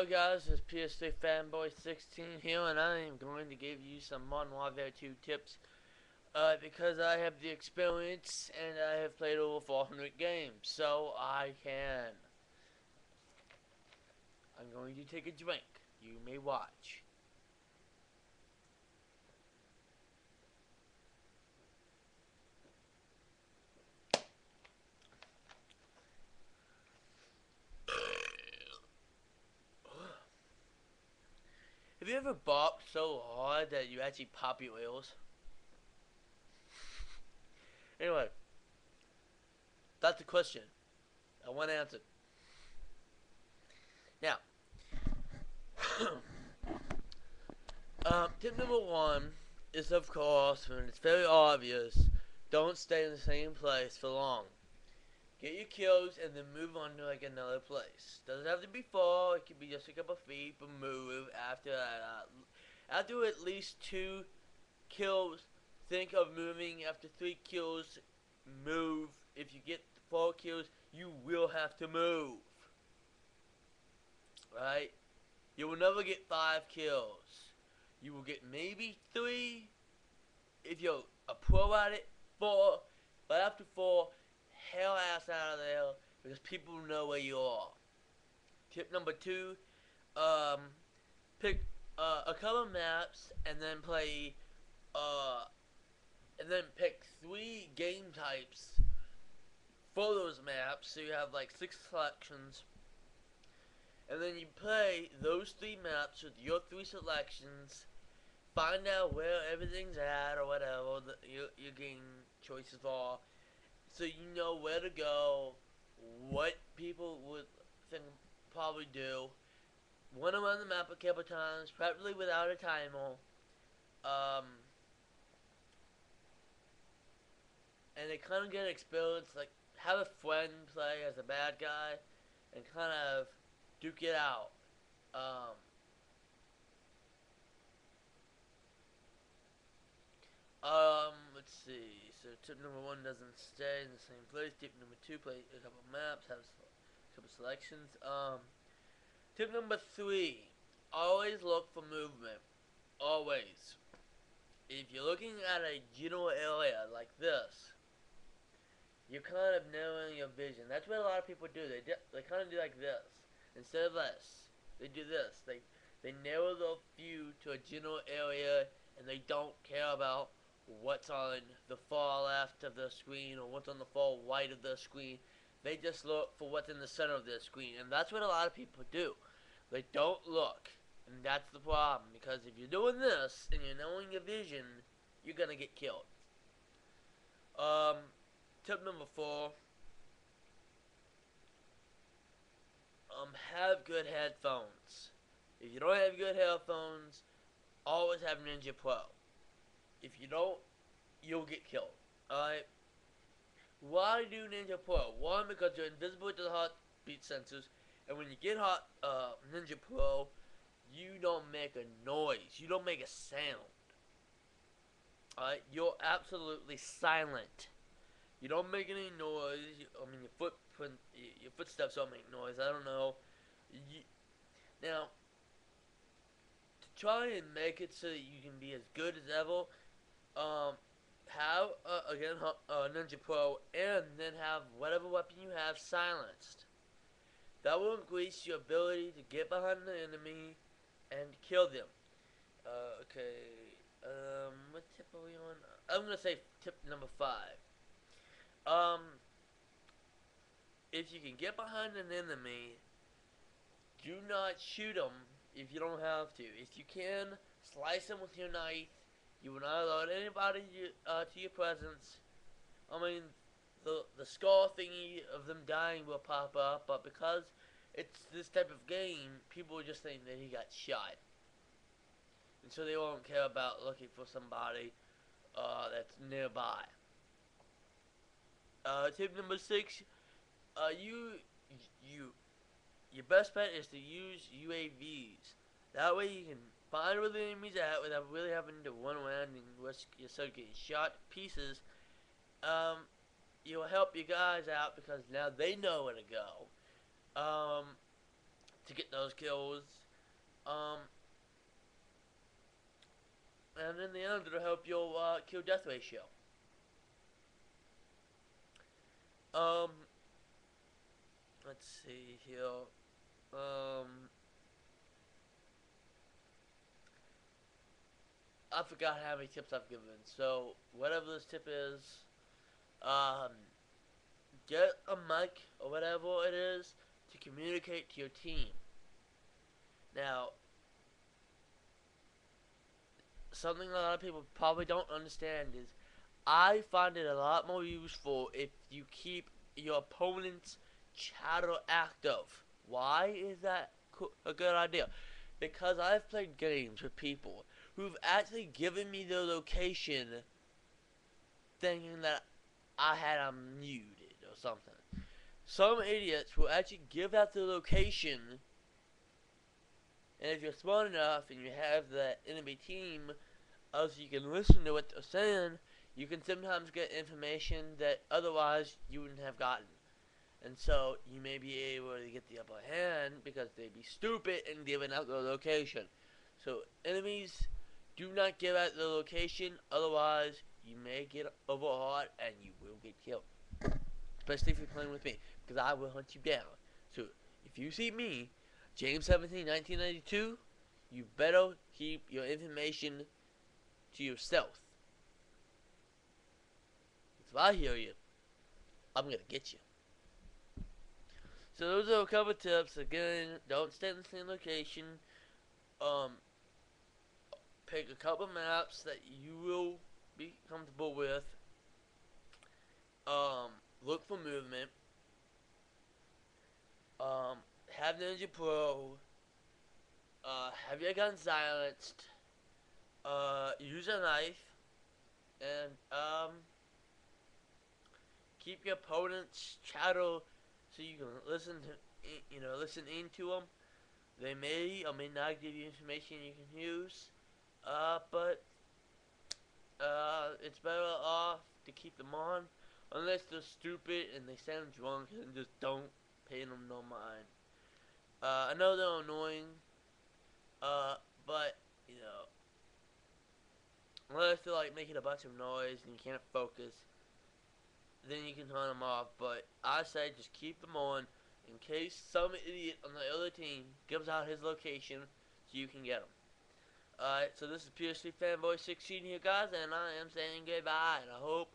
guys, it's PS3 Fanboy 16 here, and I am going to give you some Modern Warfare 2 tips because I have the experience and I have played over 400 games, so I can. I'm going to take a drink. You may watch. Have you ever barked so hard that you actually pop your ears? Anyway, that's the question. I want to answer. Now, tip number one is, of course, and it's very obvious, don't stay in the same place for long. Get your kills and then move on to like another place. Doesn't have to be far, it could be just a couple feet, but move after after at least 2 kills. Think of moving. After 3 kills, move. If you get 4 kills, you will have to move. Right? You will never get 5 kills. You will get maybe 3 if you're a pro at it. 4, but after 4, hell ass out of there because people know where you are. Tip number 2, pick a couple maps and then play and then pick 3 game types for those maps, so you have like 6 selections, and then you play those 3 maps with your 3 selections. Find out where everything's at or whatever your game choices are, so you know where to go, what people would think probably do. Want to run the map a couple times, preferably without a timer. And they kind of get experience, like have a friend play as a bad guy, and kind of duke it out. Let's see. So tip number 1, doesn't stay in the same place. Tip number 2, play a couple maps, have a couple selections. Tip number 3, always look for movement. Always. If you're looking at a general area like this, you're kind of narrowing your vision. That's what a lot of people do. They kind of do like this instead of this. They do this. They narrow their view to a general area, and they don't care about what's on the far left of the screen or what's on the far right of the screen. They just look for what's in the center of the screen, and that's what a lot of people do. They don't look, and that's the problem, because if you're doing this and you're knowing your vision, you're gonna get killed. Tip number 4, have good headphones. If you don't have good headphones, always have Ninja Pro. If you don't, you'll get killed. Alright? Why do Ninja Pro? 1, because you're invisible to the heartbeat sensors, and when you get Ninja Pro, you don't make a noise. You don't make a sound. Alright? You're absolutely silent. You don't make any noise. I mean, your footsteps don't make noise. I don't know. Now, to try and make it so that you can be as good as ever, have again Ninja Pro, and then have whatever weapon you have silenced. That will increase your ability to get behind the enemy and kill them. Okay. What tip are we on? I'm gonna say tip number 5. If you can get behind an enemy, do not shoot them if you don't have to. If you can, slice them with your knife. You will not allow anybody to your presence. I mean, the skull thingy of them dying will pop up, but because it's this type of game, people will just think that he got shot. And so they won't care about looking for somebody that's nearby. Tip number 6, your best bet is to use UAVs. That way you can find where the enemy's at without really having to run around and risk yourself getting shot to pieces. You'll help your guys out because now they know where to go to get those kills. Um, and in the end, it'll help your kill death ratio. Um, let's see here. I forgot how many tips I've given. So whatever this tip is, um, get a mic or whatever it is to communicate to your team. Now, something a lot of people probably don't understand is I find it a lot more useful if you keep your opponent's chatter active. Why is that a good idea? Because I've played games with people who've actually given me their location thinking that I had them muted or something. Some idiots will actually give out their location, and if you're smart enough and you have the enemy team, so you can listen to what they're saying, you can sometimes get information that otherwise you wouldn't have gotten. And so you may be able to get the upper hand because they'd be stupid and giving out their location. So enemies, do not give out their location, otherwise you may get overhawed and you will get killed. Especially if you're playing with me, because I will hunt you down. So if you see me, James 17, 1992, you better keep your information to yourself. If I hear you, I'm gonna get you. So those are a couple of tips. Again, don't stay in the same location. Pick a couple of maps that you will be comfortable with. Look for movement. Have Ninja Pro. Have your gun silenced. Use a knife. And, keep your opponent's chatter so you can listen into them. They may or may not give you information you can use, but it's better off to keep them on, unless they're stupid and they sound drunk, and just don't pay them no mind. I know they're annoying, but unless they're like making a bunch of noise and you can't focus, then you can turn them off. But I say just keep them on in case some idiot on the other team gives out his location so you can get him. Alright, so this is PS3 Fanboy 16 here, guys, and I am saying goodbye, and I hope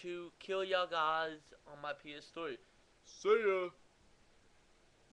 to kill y'all guys on my PS3. See ya!